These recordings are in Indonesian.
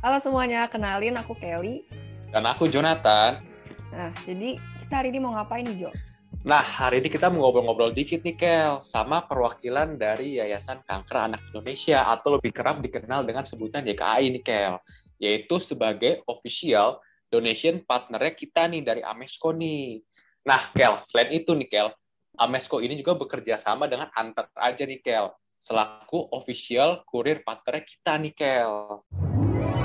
Halo semuanya, kenalin aku Kelly. Dan aku Jonathan. Nah, jadi kita hari ini mau ngapain nih, Jo? Nah, hari ini kita mau ngobrol-ngobrol dikit nih, Kel, sama perwakilan dari Yayasan Kanker Anak Indonesia, atau lebih kerap dikenal dengan sebutan YKAI nih, Kel. Yaitu sebagai official donation partner kita nih dari Amesko nih. Nah, Kel, selain itu nih, Kel, Amesko ini juga bekerja sama dengan Antar Aja nih, Kel, selaku official kurir partner kita nih, Kel.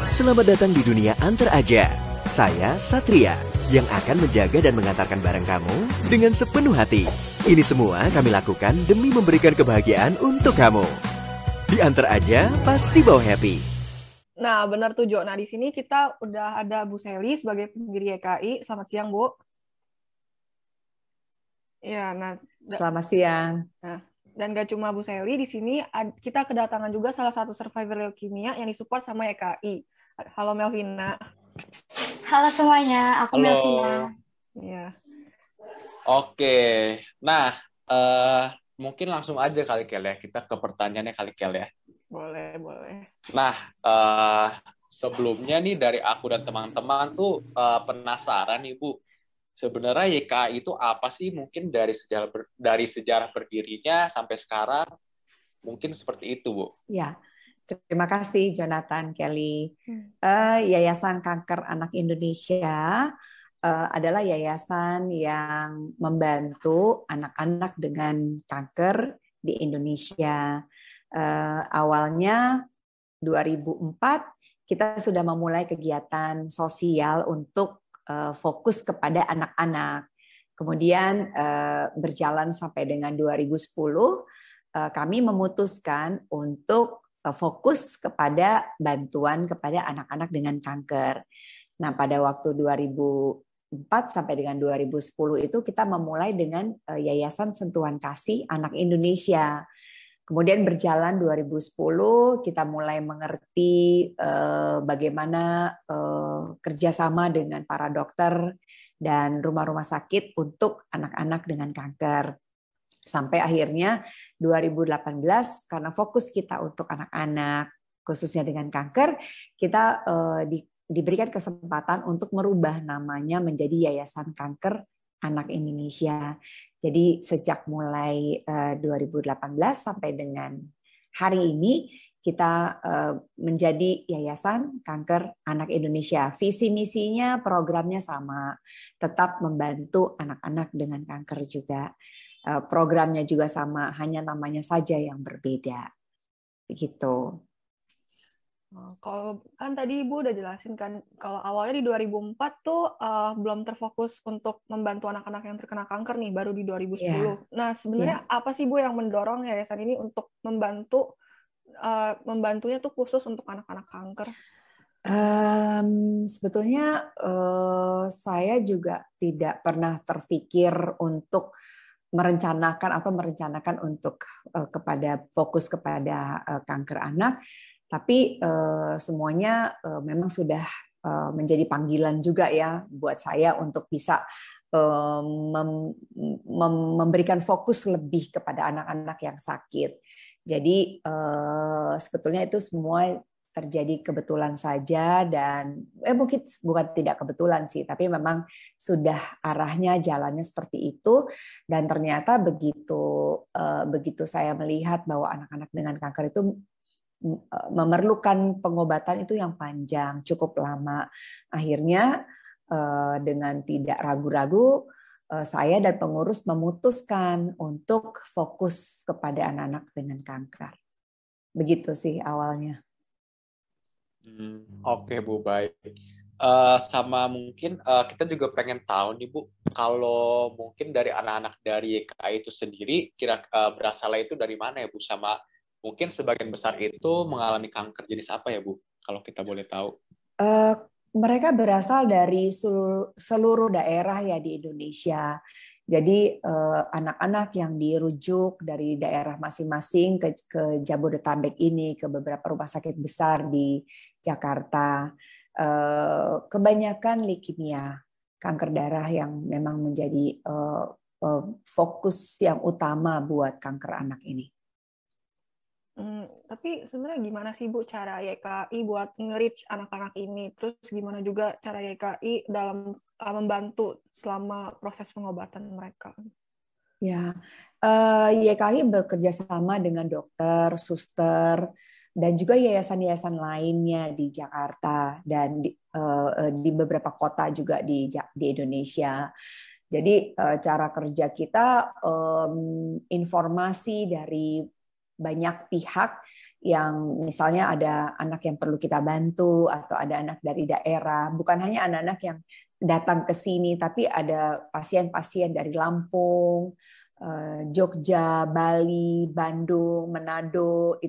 Selamat datang di dunia Antar Aja. Saya Satria yang akan menjaga dan mengantarkan barang kamu dengan sepenuh hati. Ini semua kami lakukan demi memberikan kebahagiaan untuk kamu. Di Antar Aja pasti bawa happy. Nah, benar tuh, Jo. Nah, di sini kita udah ada Bu Seli sebagai pendiri YKI. Selamat siang, Bu. Ya, nah, Selamat siang. Dan gak cuma Bu Seli, di sini kita kedatangan juga salah satu survivor leukemia yang disupport sama YKI. Halo Melvina. Halo semuanya, aku Halo. Melvina. Ya. Oke, nah mungkin langsung aja kali Kel ya, kita ke pertanyaannya kali Kel ya. Boleh. Nah, sebelumnya nih dari aku dan teman-teman tuh penasaran nih Bu, sebenarnya YKI itu apa sih? Mungkin dari sejarah berdirinya sampai sekarang, mungkin seperti itu Bu. Ya, terima kasih Jonathan, Kelly. Yayasan Kanker Anak Indonesia adalah yayasan yang membantu anak-anak dengan kanker di Indonesia. Awalnya 2004 kita sudah memulai kegiatan sosial untuk fokus kepada anak-anak. Kemudian berjalan sampai dengan 2010, kami memutuskan untuk fokus kepada bantuan kepada anak-anak dengan kanker. Nah, pada waktu 2004 sampai dengan 2010 itu kita memulai dengan Yayasan Sentuhan Kasih Anak Indonesia. Kemudian berjalan 2010 kita mulai mengerti bagaimana kerjasama dengan para dokter dan rumah-rumah sakit untuk anak-anak dengan kanker. Sampai akhirnya 2018 karena fokus kita untuk anak-anak khususnya dengan kanker, kita diberikan kesempatan untuk merubah namanya menjadi Yayasan Kanker Anak Indonesia. Jadi sejak mulai 2018 sampai dengan hari ini kita menjadi Yayasan Kanker Anak Indonesia. Visi misinya, programnya sama, tetap membantu anak-anak dengan kanker juga. Programnya juga sama, hanya namanya saja yang berbeda. Begitu. Kalau kan tadi Ibu udah jelasin kan, kalau awalnya di 2004 tuh belum terfokus untuk membantu anak-anak yang terkena kanker nih, baru di 2010. Nah, sebenarnya apa sih Bu yang mendorong yayasan ini untuk membantunya tuh khusus untuk anak-anak kanker? Sebetulnya saya juga tidak pernah terfikir untuk merencanakan untuk fokus kepada kanker anak, tapi semuanya memang sudah menjadi panggilan juga ya buat saya untuk bisa memberikan fokus lebih kepada anak-anak yang sakit. Jadi sebetulnya itu semua terjadi kebetulan saja dan mungkin bukan tidak kebetulan sih, tapi memang sudah arahnya jalannya seperti itu dan ternyata begitu saya melihat bahwa anak-anak dengan kanker itu memerlukan pengobatan itu yang panjang, cukup lama. Akhirnya dengan tidak ragu-ragu saya dan pengurus memutuskan untuk fokus kepada anak-anak dengan kanker. Begitu sih awalnya. Oke Bu, baik. Sama mungkin kita juga pengen tahu nih Bu, kalau mungkin dari anak-anak dari YKI itu sendiri, berasalnya itu dari mana ya Bu? Sama mungkin sebagian besar itu mengalami kanker jenis apa ya Bu? Kalau kita boleh tahu. Mereka berasal dari seluruh daerah ya di Indonesia. Jadi anak-anak yang dirujuk dari daerah masing-masing ke Jabodetabek ini, ke beberapa rumah sakit besar di Jakarta, kebanyakan leukemia, kanker darah yang memang menjadi fokus yang utama buat kanker anak ini. Tapi sebenarnya gimana sih Bu cara YKI buat nge-reach anak-anak ini? Terus gimana juga cara YKI dalam membantu selama proses pengobatan mereka? Ya, YKI bekerja sama dengan dokter, suster, dan juga yayasan-yayasan lainnya di Jakarta dan di beberapa kota juga di Indonesia. Jadi cara kerja kita informasi dari banyak pihak yang misalnya ada anak yang perlu kita bantu atau ada anak dari daerah, bukan hanya anak-anak yang datang ke sini, tapi ada pasien-pasien dari Lampung, Jogja, Bali, Bandung, Manado,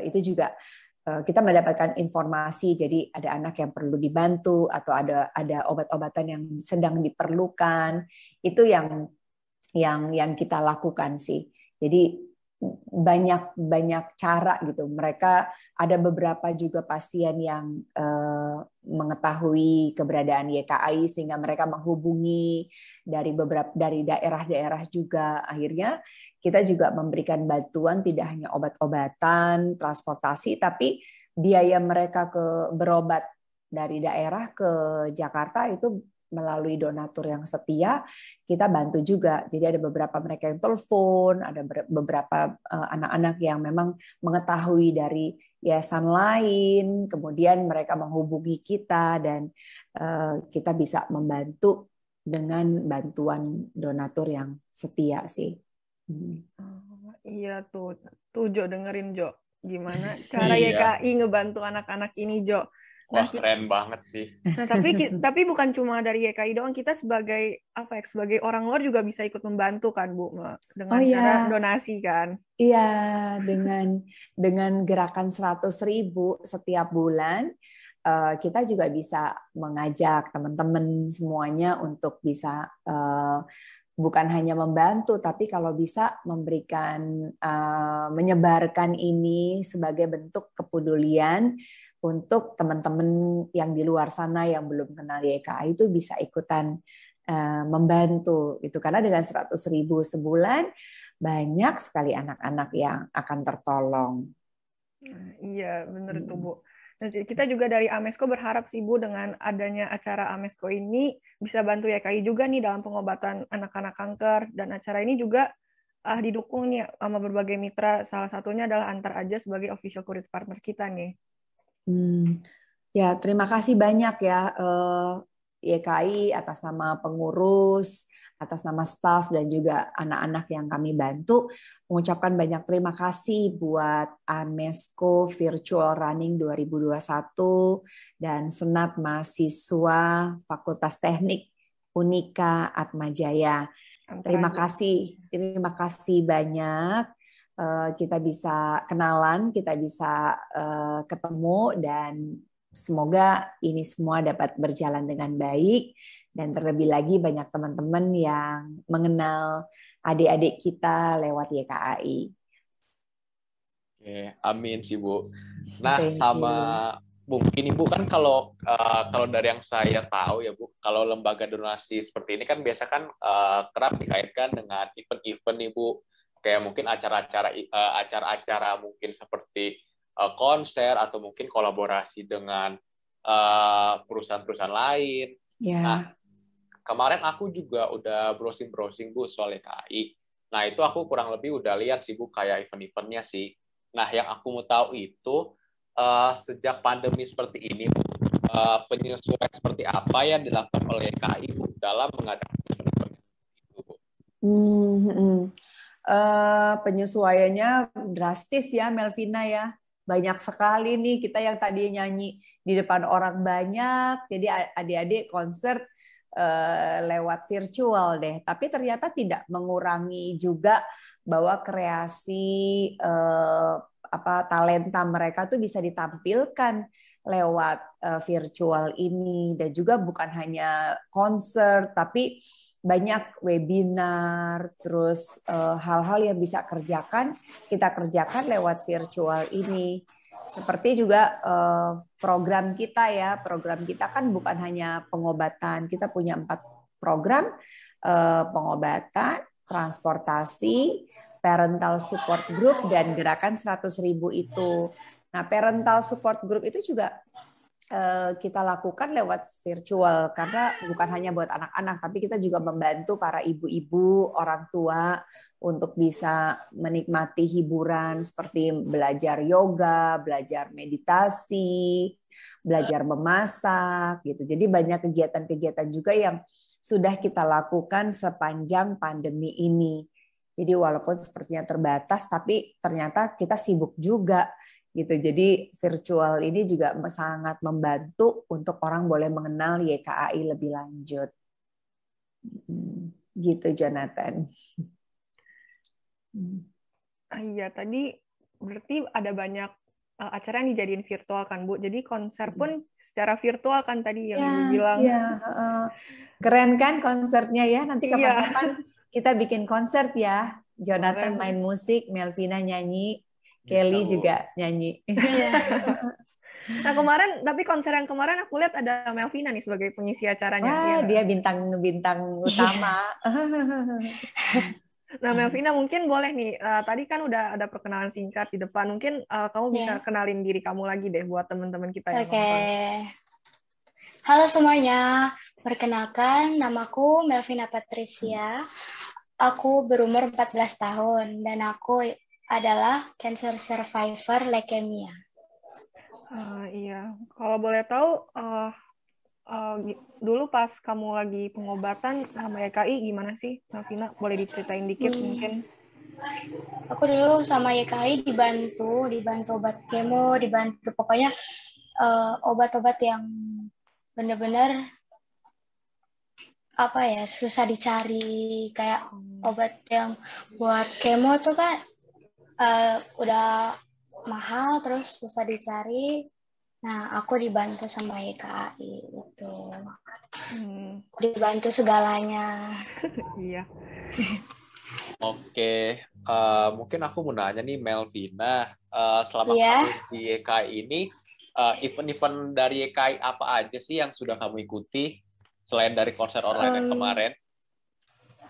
itu juga kita mendapatkan informasi. Jadi ada anak yang perlu dibantu atau ada obat-obatan yang sedang diperlukan. Itu yang kita lakukan sih. Jadi banyak cara gitu. Mereka ada beberapa juga pasien yang mengetahui keberadaan YKI sehingga mereka menghubungi dari daerah-daerah juga. Akhirnya kita juga memberikan bantuan tidak hanya obat-obatan, transportasi, tapi biaya mereka berobat dari daerah ke Jakarta itu melalui donatur yang setia, kita bantu juga. Jadi ada beberapa mereka yang telepon, ada beberapa anak-anak yang memang mengetahui dari yayasan lain, kemudian mereka menghubungi kita dan kita bisa membantu dengan bantuan donatur yang setia sih. Iya tuh Jo dengerin Jo. Gimana cara YKI ngebantu anak-anak ini Jo? Wah, keren banget sih. Nah, tapi bukan cuma dari YKI doang, kita sebagai sebagai orang luar juga bisa ikut membantu kan, Bu, dengan cara donasi kan? Iya, dengan gerakan 100.000 setiap bulan, kita juga bisa mengajak teman-teman semuanya untuk bisa bukan hanya membantu, tapi kalau bisa memberikan menyebarkan ini sebagai bentuk kepedulian untuk teman-teman yang di luar sana yang belum kenal YKI itu bisa ikutan membantu itu, karena dengan 100.000 sebulan banyak sekali anak-anak yang akan tertolong. Iya benar tuh Bu. Nah, kita juga dari Amesko berharap sih Bu dengan adanya acara Amesko ini bisa bantu YKI juga nih dalam pengobatan anak-anak kanker, dan acara ini juga didukung nih sama berbagai mitra, salah satunya adalah Antar Aja sebagai official courier partner kita nih. Ya, terima kasih banyak ya YKI atas nama pengurus, atas nama staf dan juga anak-anak yang kami bantu, mengucapkan banyak terima kasih buat Amesko Virtual Running 2021 dan Senat Mahasiswa Fakultas Teknik Unika Atmajaya. Terima kasih banyak. Kita bisa kenalan, kita bisa ketemu, dan semoga ini semua dapat berjalan dengan baik, dan terlebih lagi banyak teman-teman yang mengenal adik-adik kita lewat YKI. Oke, amin sih Bu. Nah, mungkin Ibu kan kalau dari yang saya tahu ya Bu, kalau lembaga donasi seperti ini kan biasa kan kerap dikaitkan dengan event-event nih Bu. Kayak mungkin acara-acara mungkin seperti konser atau mungkin kolaborasi dengan perusahaan-perusahaan lain. Yeah. Nah, kemarin aku juga udah browsing Bu soal YKI. Nah, itu aku kurang lebih udah lihat sih Bu kayak event-eventnya sih. Nah, yang aku mau tahu itu sejak pandemi seperti ini Bu, penyesuaian seperti apa yang dilakukan oleh YKI Bu dalam mengadakan event itu Bu? Penyesuaiannya drastis ya Melvina ya. Banyak sekali nih kita yang tadi nyanyi di depan orang banyak, jadi adik-adik konser lewat virtual deh. Tapi ternyata tidak mengurangi juga bahwa kreasi talenta mereka tuh bisa ditampilkan lewat virtual ini, dan juga bukan hanya konser tapi banyak webinar, terus hal-hal yang bisa kita kerjakan lewat virtual ini. Seperti juga program kita ya, program kita kan bukan hanya pengobatan, kita punya 4 program, pengobatan, transportasi, parental support group dan gerakan 100.000 itu. Nah, parental support group itu juga kita lakukan lewat virtual karena bukan hanya buat anak-anak, tapi kita juga membantu para ibu-ibu, orang tua untuk bisa menikmati hiburan seperti belajar yoga, belajar meditasi, belajar memasak gitu. Jadi banyak kegiatan-kegiatan juga yang sudah kita lakukan sepanjang pandemi ini. Jadi walaupun sepertinya terbatas, tapi ternyata kita sibuk juga gitu. Jadi virtual ini juga sangat membantu untuk orang boleh mengenal YKAI lebih lanjut. Gitu Jonathan. Iya, tadi berarti ada banyak acara yang dijadiin virtual kan, Bu. Jadi konser pun secara virtual kan tadi yang Ibu bilang. Iya. Keren kan konsernya ya. Nanti kapan-kapan kita bikin konser ya. Jonathan main musik, Melvina nyanyi, Kelly juga nyanyi. Nah kemarin, tapi konser yang kemarin aku lihat ada Melvina nih sebagai pengisi acaranya. Wah, dia bintang utama. Nah Melvina mungkin boleh nih, tadi kan udah ada perkenalan singkat di depan, mungkin kamu bisa kenalin diri kamu lagi deh buat teman-teman kita yang nonton. Halo semuanya, perkenalkan namaku Melvina Patricia, aku berumur 14 tahun dan aku adalah cancer survivor leukemia. Iya, kalau boleh tahu, dulu pas kamu lagi pengobatan sama YKI gimana sih, Melvina? Boleh diceritain dikit mungkin? Aku dulu sama YKI dibantu obat kemo, dibantu pokoknya obat-obat yang benar-benar susah dicari, kayak obat yang buat kemo tuh kan udah mahal terus susah dicari. Nah, aku dibantu sama YKI itu. Dibantu segalanya. Iya. Oke, mungkin aku mau nanya nih Melvina, selama kamu di YKI ini, event-event dari YKI apa aja sih yang sudah kamu ikuti selain dari konser online yang kemarin?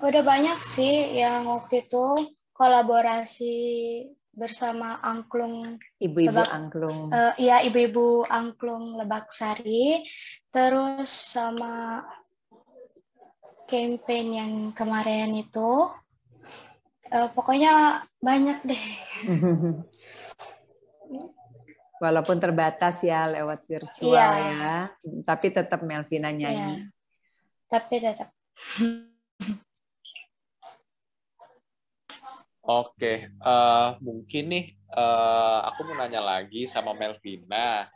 Udah banyak sih yang waktu itu kolaborasi bersama Angklung Ibu-ibu Angklung. Iya, ibu-ibu Angklung Lebaksari, terus sama campaign yang kemarin itu. Pokoknya banyak deh. Walaupun terbatas ya lewat virtual ya, tapi tetap Melvina nyanyi. Tapi tetap. Oke, mungkin nih aku mau nanya lagi sama Melvina.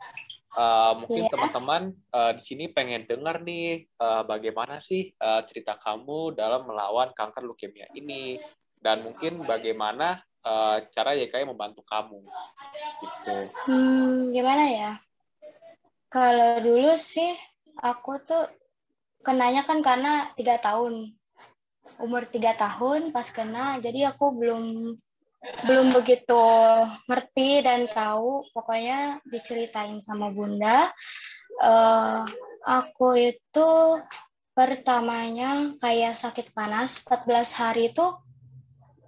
Mungkin teman-teman di sini pengen dengar nih bagaimana sih cerita kamu dalam melawan kanker leukemia ini, dan mungkin bagaimana cara YKI membantu kamu. Gitu. Gimana ya? Kalau dulu sih aku tuh kenanya kan karena 3 tahun. Umur 3 tahun pas kena, jadi aku belum begitu ngerti dan tahu. Pokoknya diceritain sama Bunda. Aku itu pertamanya kayak sakit panas 14 hari itu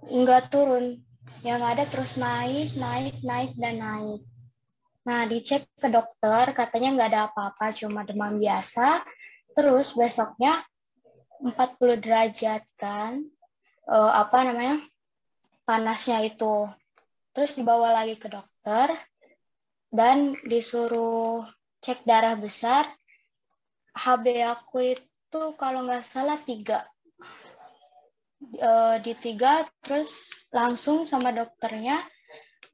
nggak turun. Yang ada terus naik dan naik. Nah, dicek ke dokter, katanya nggak ada apa-apa, cuma demam biasa. Terus besoknya 40 derajat kan, panasnya itu. Terus dibawa lagi ke dokter, dan disuruh cek darah besar. HB aku itu kalau nggak salah 3. Di 3, terus langsung sama dokternya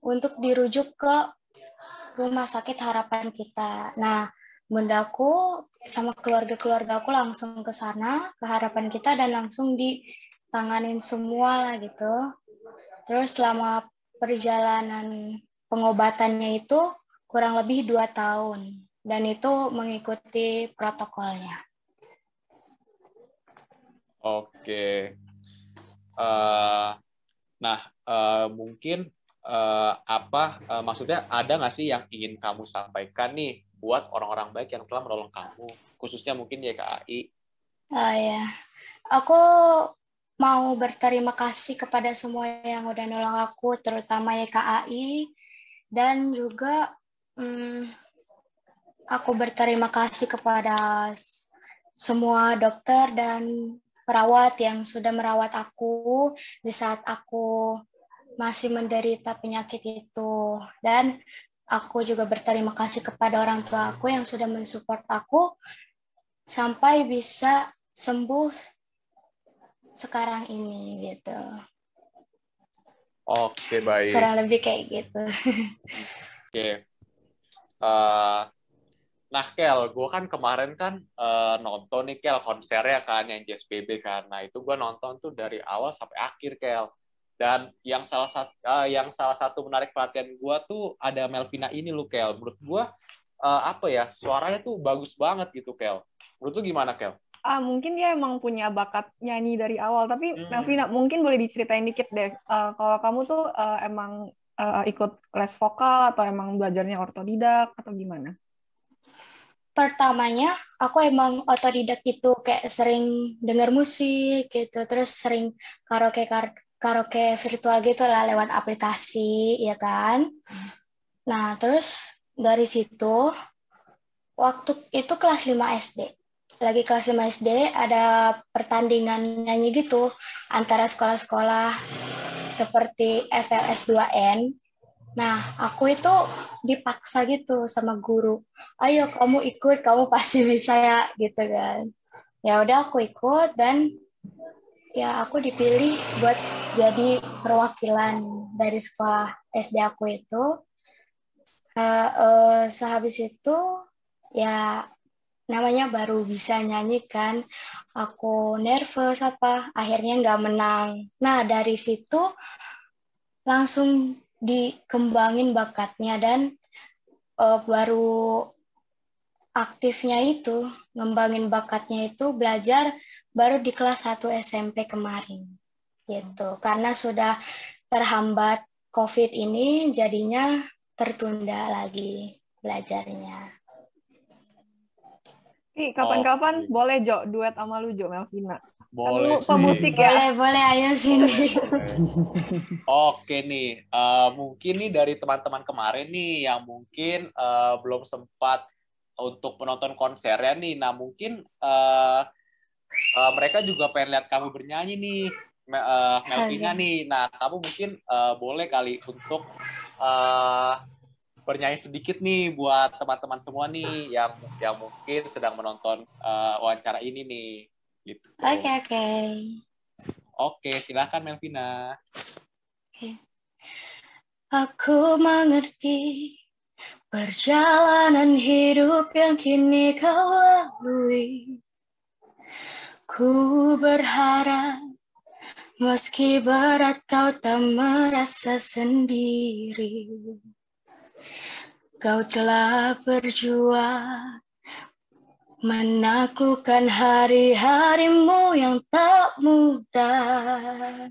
untuk dirujuk ke Rumah Sakit Harapan Kita. Nah, bundaku sama keluarga-keluarga aku langsung ke sana, ke Harapan Kita, dan langsung ditanganin semua lah gitu. Terus selama perjalanan pengobatannya itu kurang lebih 2 tahun. Dan itu mengikuti protokolnya. Oke. Mungkin maksudnya ada nggak sih yang ingin kamu sampaikan nih buat orang-orang baik yang telah menolong kamu, khususnya mungkin YKAI? Ya, aku mau berterima kasih kepada semua yang udah nolong aku, terutama YKAI, dan juga aku berterima kasih kepada semua dokter dan perawat yang sudah merawat aku di saat aku masih menderita penyakit itu. Dan aku juga berterima kasih kepada orang tua aku yang sudah mensupport aku sampai bisa sembuh sekarang ini gitu. Oke, baik. Kurang lebih kayak gitu. Oke. Nah, Kel, gue kan kemarin kan nonton nih, Kel, konsernya kan, yang JSPB kan. Nah, itu gue nonton tuh dari awal sampai akhir, Kel. Dan yang salah satu menarik perhatian gue tuh ada Melvina ini loh, Kel. Menurut gue, suaranya tuh bagus banget gitu, Kel. Menurut lu gimana, Kel? Mungkin dia emang punya bakat nyanyi dari awal, tapi Melvina mungkin boleh diceritain dikit deh. Kalau kamu tuh emang ikut les vokal atau emang belajarnya otodidak atau gimana? Pertamanya aku emang otodidak gitu, kayak sering denger musik gitu, terus sering karaoke virtual gitu lah lewat aplikasi, ya kan? Nah, terus dari situ waktu itu kelas 5 SD. Lagi kelas 5 SD ada pertandingan nyanyi gitu antara sekolah-sekolah seperti FLS 2N. Nah, aku itu dipaksa gitu sama guru. Ayo kamu ikut, kamu pasti bisa ya, gitu kan. Ya udah aku ikut dan ya aku dipilih buat jadi perwakilan dari sekolah SD aku itu. Sehabis itu ya namanya baru bisa nyanyi kan, aku nervous akhirnya nggak menang. Nah dari situ langsung dikembangin bakatnya dan baru aktifnya itu ngembangin bakatnya itu belajar baru di kelas 1 SMP kemarin gitu, karena sudah terhambat COVID ini jadinya tertunda lagi belajarnya. Kapan-kapan boleh Jo duet sama lu Jo Melvina. Boleh kan lu pemusik ya. Boleh ayo sini. Oke nih, mungkin nih dari teman-teman kemarin nih yang mungkin belum sempat untuk menonton konsernya nih, nah mungkin mereka juga pengen lihat kamu bernyanyi nih, Melvina nih. Nah kamu mungkin boleh kali untuk bernyanyi sedikit nih buat teman-teman semua nih yang mungkin sedang menonton wawancara ini nih. Gitu. Oke, silakan Melvina. Aku mengerti perjalanan hidup yang kini kau lalui. Ku berharap meski berat kau tak merasa sendiri. Kau telah berjuang menaklukkan hari-harimu yang tak mudah.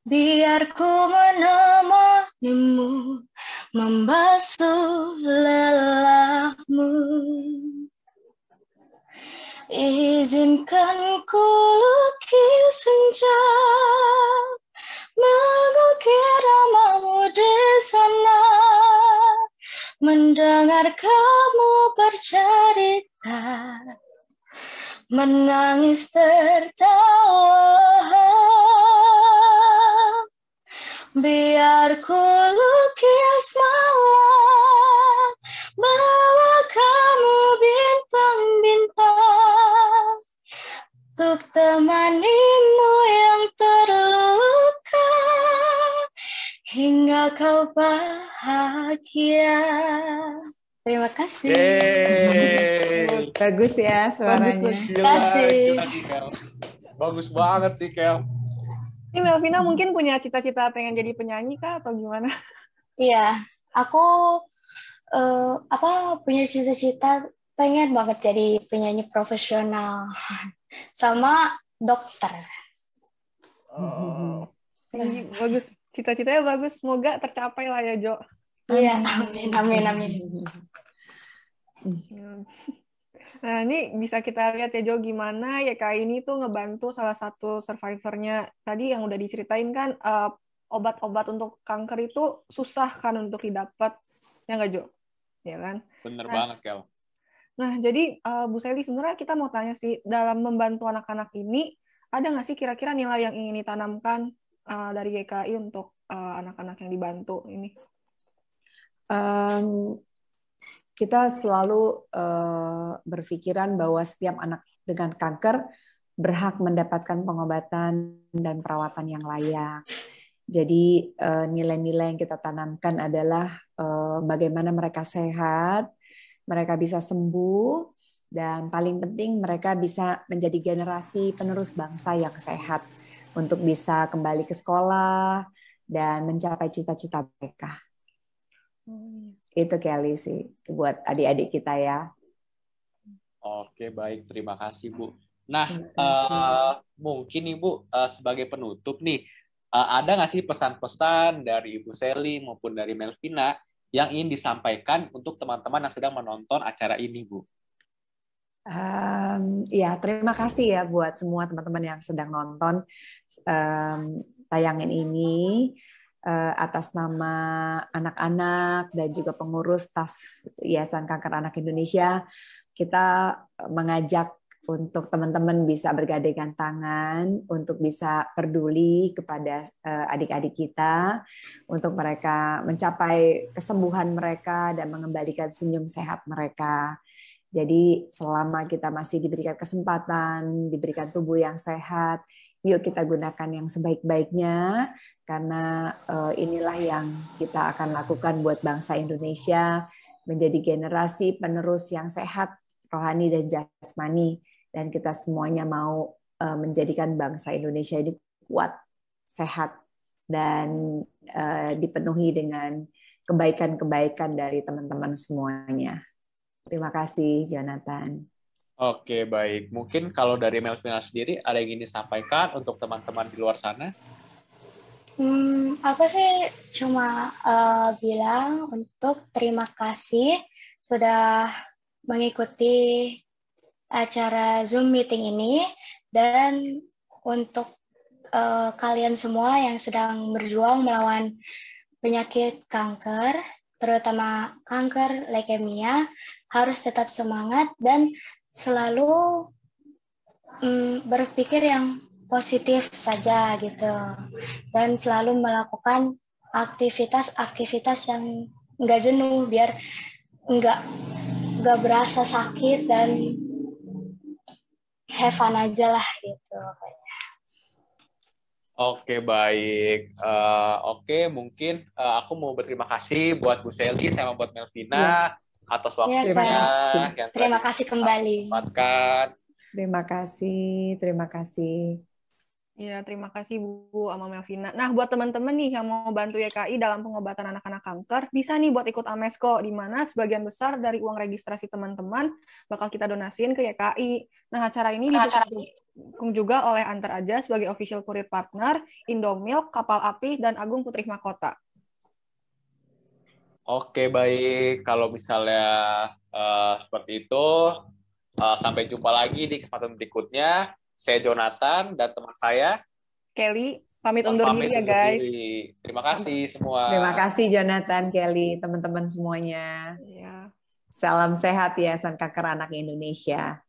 Biar ku menemanimu, membasuh lelahmu. Izinkan ku lukis senja, mengukir namamu di sana. Mendengar kamu bercerita, menangis tertawa. Biar ku lukis malam, bawa kamu bintang-bintang, untuk temanimu yang terluka, hingga kau bahagia. Terima kasih. Bagus ya suaranya. Terima kasih. Bagus banget sih, Kel. Ini Melvina mungkin punya cita-cita pengen jadi penyanyi kah atau gimana? Iya, aku punya cita-cita pengen banget jadi penyanyi profesional sama dokter. Bagus, cita-citanya bagus. Semoga tercapai lah ya Jo. Iya, amin. Nah, ini bisa kita lihat ya Jo, gimana ya Kak ini tuh ngebantu salah satu survivornya. Tadi yang udah diceritain kan, obat-obat untuk kanker itu susah kan untuk didapat, ya nggak Jo? Ya kan? Bener Nah, banget, Kel. jadi Bu Sally sebenarnya kita mau tanya sih, dalam membantu anak-anak ini, ada nggak sih kira-kira nilai yang ingin ditanamkan dari YKI untuk anak-anak yang dibantu ini? Kita selalu berpikiran bahwa setiap anak dengan kanker berhak mendapatkan pengobatan dan perawatan yang layak. Jadi nilai-nilai yang kita tanamkan adalah bagaimana mereka sehat, mereka bisa sembuh, dan paling penting mereka bisa menjadi generasi penerus bangsa yang sehat untuk bisa kembali ke sekolah dan mencapai cita-cita mereka. Itu Kelly sih buat adik-adik kita ya. Oke, baik. Terima kasih, Bu. Nah, Terima kasih. mungkin Ibu sebagai penutup nih, ada nggak sih pesan-pesan dari Ibu Sally maupun dari Melvina yang ingin disampaikan untuk teman-teman yang sedang menonton acara ini, Bu? Ya, terima kasih ya buat semua teman-teman yang sedang nonton tayangan ini atas nama anak-anak dan juga pengurus staf Yayasan Kanker Anak Indonesia. Kita mengajak untuk teman-teman bisa bergandengan tangan untuk bisa peduli kepada adik-adik kita untuk mereka mencapai kesembuhan mereka dan mengembalikan senyum sehat mereka. Jadi selama kita masih diberikan kesempatan, diberikan tubuh yang sehat, yuk kita gunakan yang sebaik-baiknya, karena inilah yang kita akan lakukan buat bangsa Indonesia, menjadi generasi penerus yang sehat, rohani dan jasmani, dan kita semuanya mau menjadikan bangsa Indonesia ini kuat, sehat, dan dipenuhi dengan kebaikan-kebaikan dari teman-teman semuanya. Terima kasih, Jonathan. Oke, baik. Mungkin kalau dari Melvina sendiri, ada yang ingin disampaikan untuk teman-teman di luar sana? Aku sih cuma bilang untuk terima kasih sudah mengikuti acara Zoom meeting ini, dan untuk kalian semua yang sedang berjuang melawan penyakit kanker, terutama kanker leukemia, harus tetap semangat dan selalu berpikir yang positif saja gitu, dan selalu melakukan aktivitas-aktivitas yang nggak jenuh biar nggak berasa sakit dan have fun aja lah gitu. Oke, baik. Oke, mungkin aku mau berterima kasih buat Bu Sally sama buat Melvina atas waktunya. Terima kasih kembali. Terima kasih. Ya, terima kasih Bu sama Melvina. Nah, buat teman-teman nih yang mau bantu YKI dalam pengobatan anak-anak kanker, bisa nih buat ikut Amesko, di mana sebagian besar dari uang registrasi teman-teman bakal kita donasiin ke YKI. Nah, acara ini didukung juga oleh Antar Aja sebagai official courier partner, Indomilk, Kapal Api, dan Agung Putri Mahkota. Oke, baik. Kalau misalnya seperti itu, sampai jumpa lagi di kesempatan berikutnya. Saya Jonathan dan teman saya Kelly, pamit undur diri ya guys. Terima kasih semua. Terima kasih Jonathan, Kelly, teman-teman semuanya. Ya. Salam sehat Yayasan Kanker Anak Indonesia.